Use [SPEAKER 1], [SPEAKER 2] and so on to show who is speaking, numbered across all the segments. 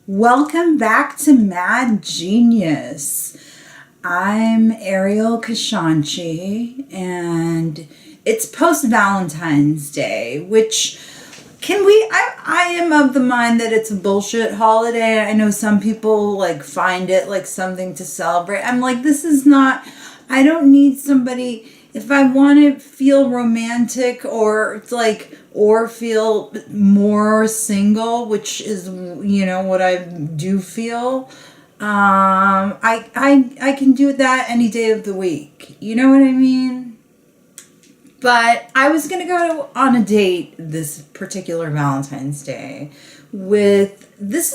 [SPEAKER 1] Welcome back to Mad Genius. I'm Ariel Kashanchi, and it's post Valentine's Day, which I am of the mind that it's a bullshit holiday. I know some people find it like something to celebrate. I'm like, this is not, I don't need somebody. If I want to feel romantic or feel more single, which is, what I do feel, I can do that any day of the week. You know what I mean? But I was going to go on a date this particular Valentine's Day this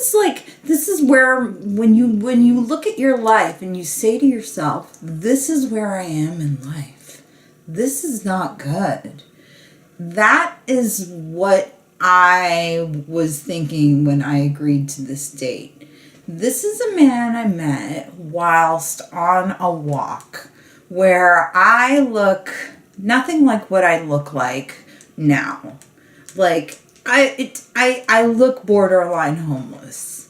[SPEAKER 1] is where when you look at your life and you say to yourself, this is where I am in life. This is not good. That is what I was thinking when I agreed to this date. This is a man I met whilst on a walk where I look nothing like what I look like now. I look borderline homeless.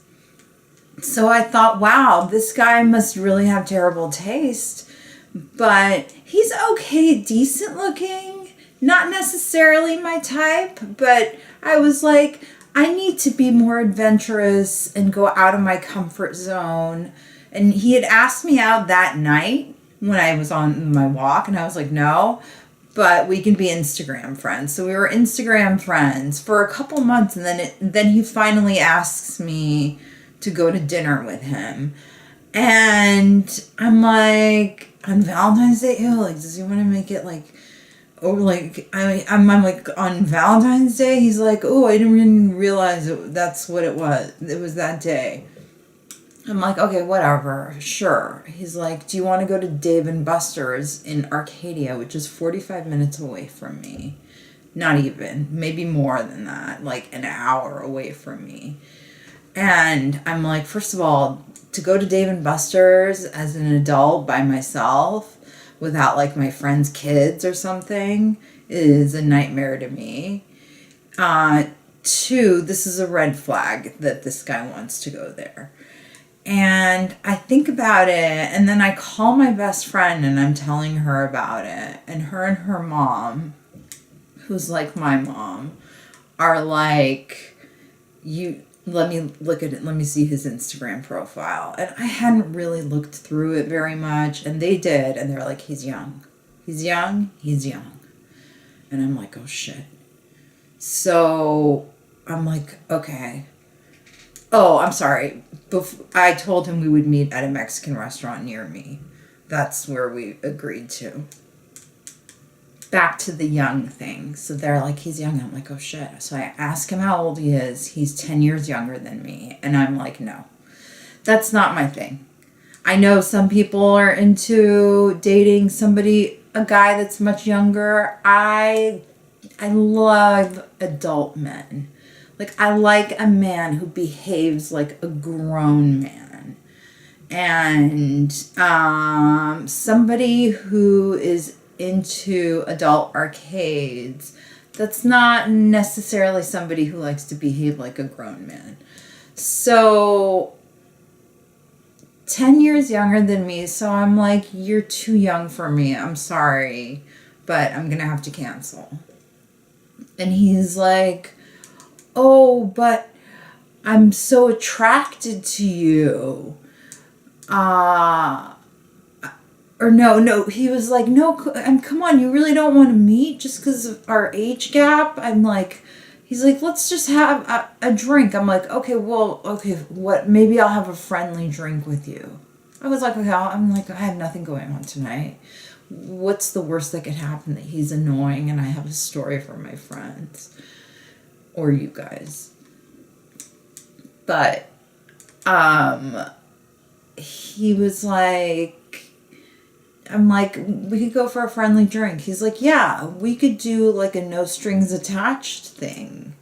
[SPEAKER 1] So I thought, wow, this guy must really have terrible taste. But he's okay, decent looking, not necessarily my type, but I was like, I need to be more adventurous and go out of my comfort zone. And he had asked me out that night when I was on my walk, and I was like, no, but we can be Instagram friends. So we were Instagram friends for a couple months, and then he finally asks me to go to dinner with him. And I'm like, on Valentine's Day, does he want to make it I'm like, on Valentine's Day, he's like, oh, I didn't even realize that's what it was. It was that day. I'm like, okay, whatever, sure. He's like, do you want to go to Dave & Buster's in Arcadia, which is 45 minutes away from me? Not even, maybe more than that, like an hour away from me. And I'm like, first of all, to go to Dave & Buster's as an adult by myself without my friend's kids or something is a nightmare to me. Two, this is a red flag that this guy wants to go there. And I think about it, and then I call my best friend and I'm telling her about it. And her mom, who's like my mom, are like, let me look at it. Let me see his Instagram profile. And I hadn't really looked through it very much. And they did. And they're like, he's young. He's young. He's young. And I'm like, oh, shit. So I'm like, okay. Oh, I'm sorry. I told him we would meet at a Mexican restaurant near me. That's where we agreed to. Back to the young thing. So they're like, he's young. I'm like, oh shit. So I ask him how old he is. He's 10 years younger than me. And I'm like, no, that's not my thing. I know some people are into dating a guy that's much younger. I love adult men. I like a man who behaves like a grown man. And somebody who is into adult arcades, that's not necessarily somebody who likes to behave like a grown man. So 10 years younger than me, so I'm like, you're too young for me, I'm sorry, but I'm gonna have to cancel. And he's like, oh, but I'm so attracted to you. Or no, he was like, no, come on, you really don't want to meet just because of our age gap? I'm like, he's like, let's just have a drink. I'm like, okay, what, maybe I'll have a friendly drink with you. I was like, okay, I'm like, I have nothing going on tonight. What's the worst that could happen? That he's annoying and I have a story for my friends. Or you guys. But, he was like, I'm like, we could go for a friendly drink. He's like, yeah, we could do a no strings attached thing.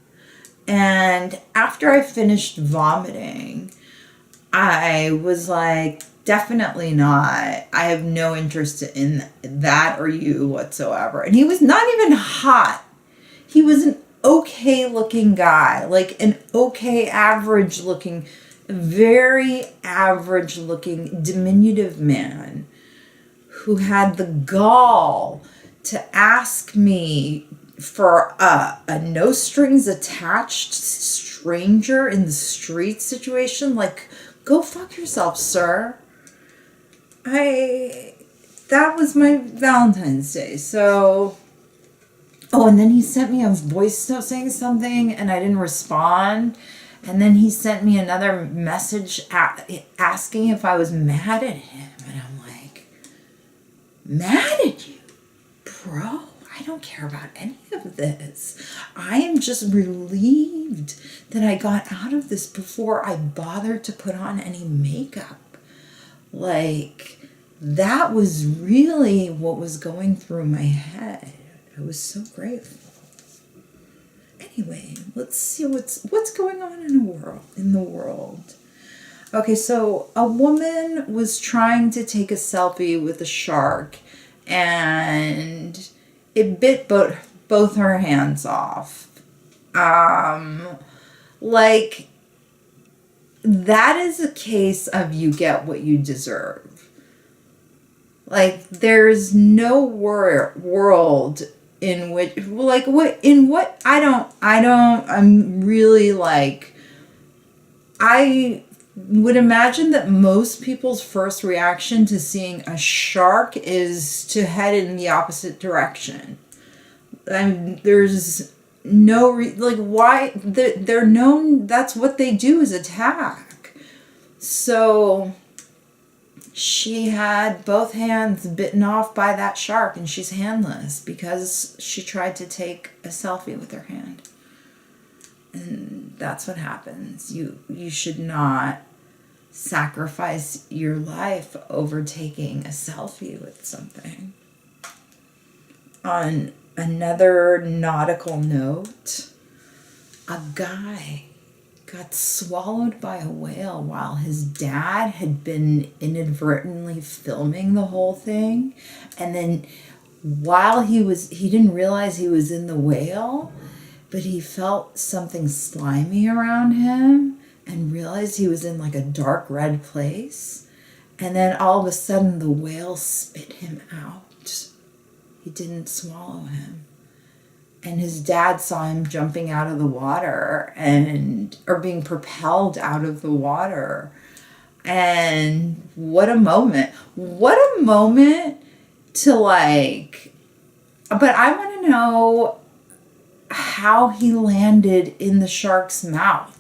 [SPEAKER 1] And after I finished vomiting, I was like, definitely not. I have no interest in that or you whatsoever. And he was not even hot. He was an okay looking guy, an okay average looking very average looking, diminutive man who had the gall to ask me for a no strings attached stranger in the street situation. Like, go fuck yourself, sir. That was my Valentine's Day. So, oh, and then he sent me a voice note saying something and I didn't respond. And then he sent me another message asking if I was mad at him. And I'm like, mad at you? Bro, I don't care about any of this. I am just relieved that I got out of this before I bothered to put on any makeup. Like, that was really what was going through my head. I was so grateful. Anyway, let's see what's going on in the world. Okay, so a woman was trying to take a selfie with a shark and it bit both her hands off. Like, that is a case of you get what you deserve. Like, there's no world in which, like, I'm really like, I would imagine that most people's first reaction to seeing a shark is to head in the opposite direction. And there's no why they're known, that's what they do, is attack. So she had both hands bitten off by that shark and she's handless because she tried to take a selfie with her hand. And that's what happens. You should not sacrifice your life over taking a selfie with something. On another nautical note, a guy got swallowed by a whale while his dad had been inadvertently filming the whole thing. And then while he didn't realize he was in the whale, but he felt something slimy around him and realized he was in like a dark red place. And then all of a sudden the whale spit him out. He didn't swallow him. And his dad saw him jumping out of the water or being propelled out of the water. And what a moment. What a moment to like, but I want to know how he landed in the shark's mouth.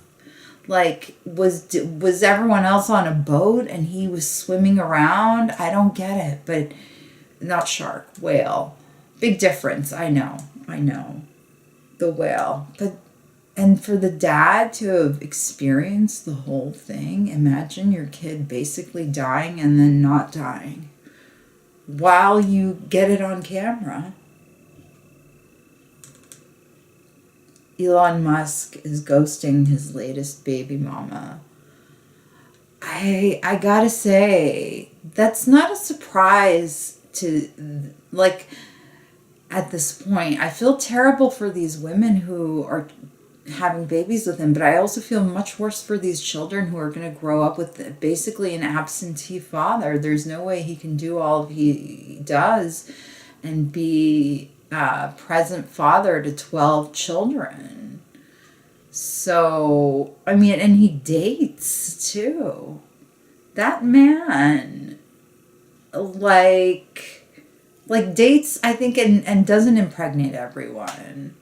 [SPEAKER 1] Like, was everyone else on a boat and he was swimming around? I don't get it, but not shark, whale. Big difference, I know. The whale. And for the dad to have experienced the whole thing, imagine your kid basically dying and then not dying while you get it on camera. Elon Musk is ghosting his latest baby mama. I gotta say, that's not a surprise to, like, at this point. I feel terrible for these women who are having babies with him, but I also feel much worse for these children who are going to grow up with basically an absentee father. There's no way he can do all he does and be a present father to 12 children. So, I mean, and he dates too. That man, like dates, I think, and doesn't impregnate everyone.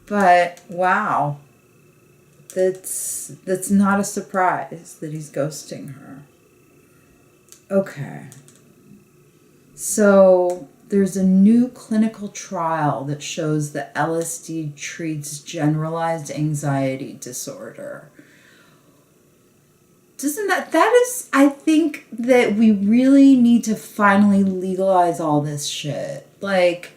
[SPEAKER 1] But wow, that's not a surprise that he's ghosting her. Okay. So there's a new clinical trial that shows that LSD treats generalized anxiety disorder. That is, I think that we really need to finally legalize all this shit. Like,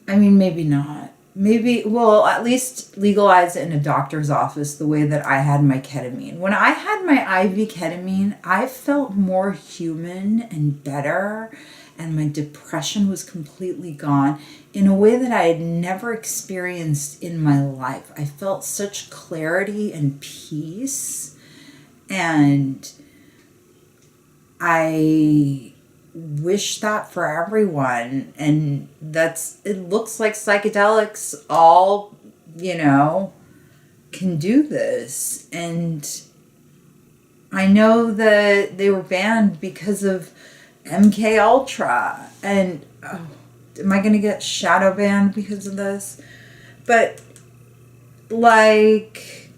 [SPEAKER 1] I mean, maybe not. Maybe, well, at least legalize it in a doctor's office the way that I had my ketamine. When I had my IV ketamine, I felt more human and better and my depression was completely gone in a way that I had never experienced in my life. I felt such clarity and peace, and I wish that for everyone. And it looks like psychedelics all, can do this. And I know that they were banned because of MK Ultra, and am I going to get shadow banned because of this? But like,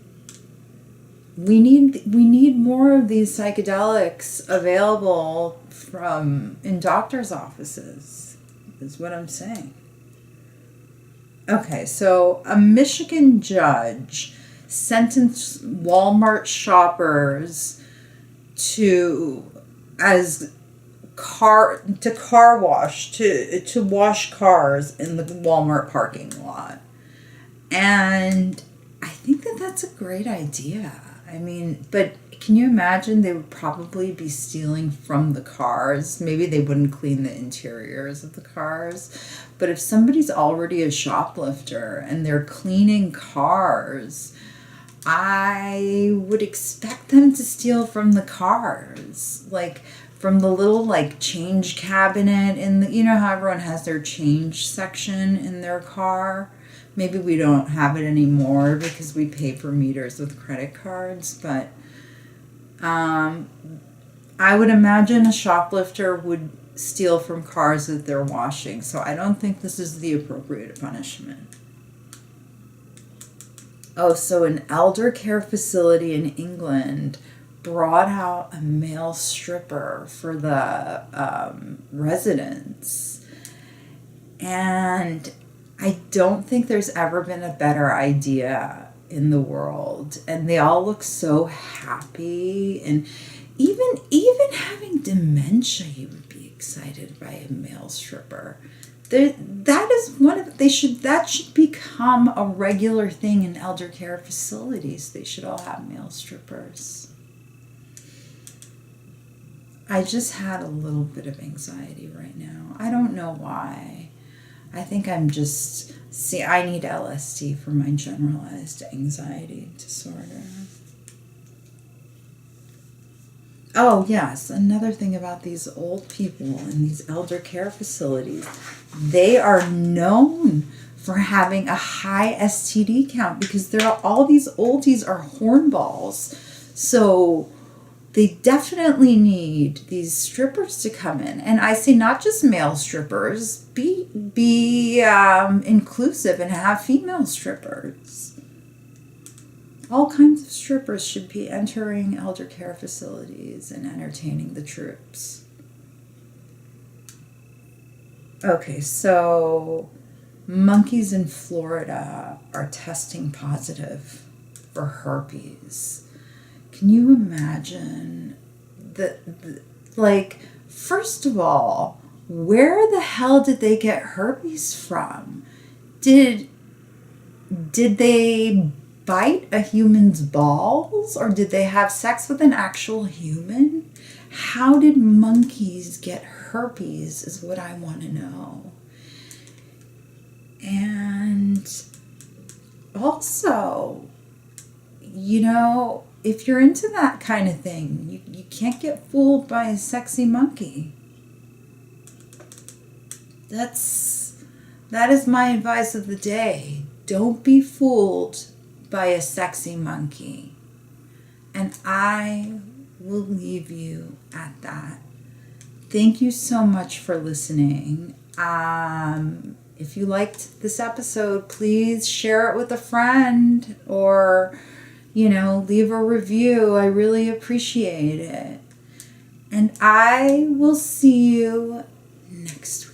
[SPEAKER 1] we need more of these psychedelics available in doctors' offices, is what I'm saying. Okay, so a Michigan judge sentenced Walmart shoppers to wash cars in the Walmart parking lot. And I think that that's a great idea. I mean, but can you imagine they would probably be stealing from the cars? Maybe they wouldn't clean the interiors of the cars. But if somebody's already a shoplifter and they're cleaning cars, I would expect them to steal from the cars. Like from the little change cabinet how everyone has their change section in their car. Maybe we don't have it anymore because we pay for meters with credit cards, but I would imagine a shoplifter would steal from cars that they're washing, so I don't think this is the appropriate punishment. Oh, so an elder care facility in England brought out a male stripper for the residents, and I don't think there's ever been a better idea in the world. And they all look so happy. And even having dementia, you would be excited by a male stripper. That should become a regular thing in elder care facilities. They should all have male strippers. I just had a little bit of anxiety right now. I don't know why. I think I need LSD for my generalized anxiety disorder. Oh, yes, another thing about these old people in these elder care facilities, they are known for having a high STD count because all these oldies are hornballs. So they definitely need these strippers to come in. And I say not just male strippers, be inclusive and have female strippers. All kinds of strippers should be entering elder care facilities and entertaining the troops. Okay, so monkeys in Florida are testing positive for herpes. Can you imagine first of all, where the hell did they get herpes from? Did they bite a human's balls, or did they have sex with an actual human? How did monkeys get herpes is what I want to know. And also, if you're into that kind of thing, you can't get fooled by a sexy monkey. That is my advice of the day. Don't be fooled by a sexy monkey. And I will leave you at that. Thank you so much for listening. If you liked this episode, please share it with a friend or, leave a review. I really appreciate it. And I will see you next week.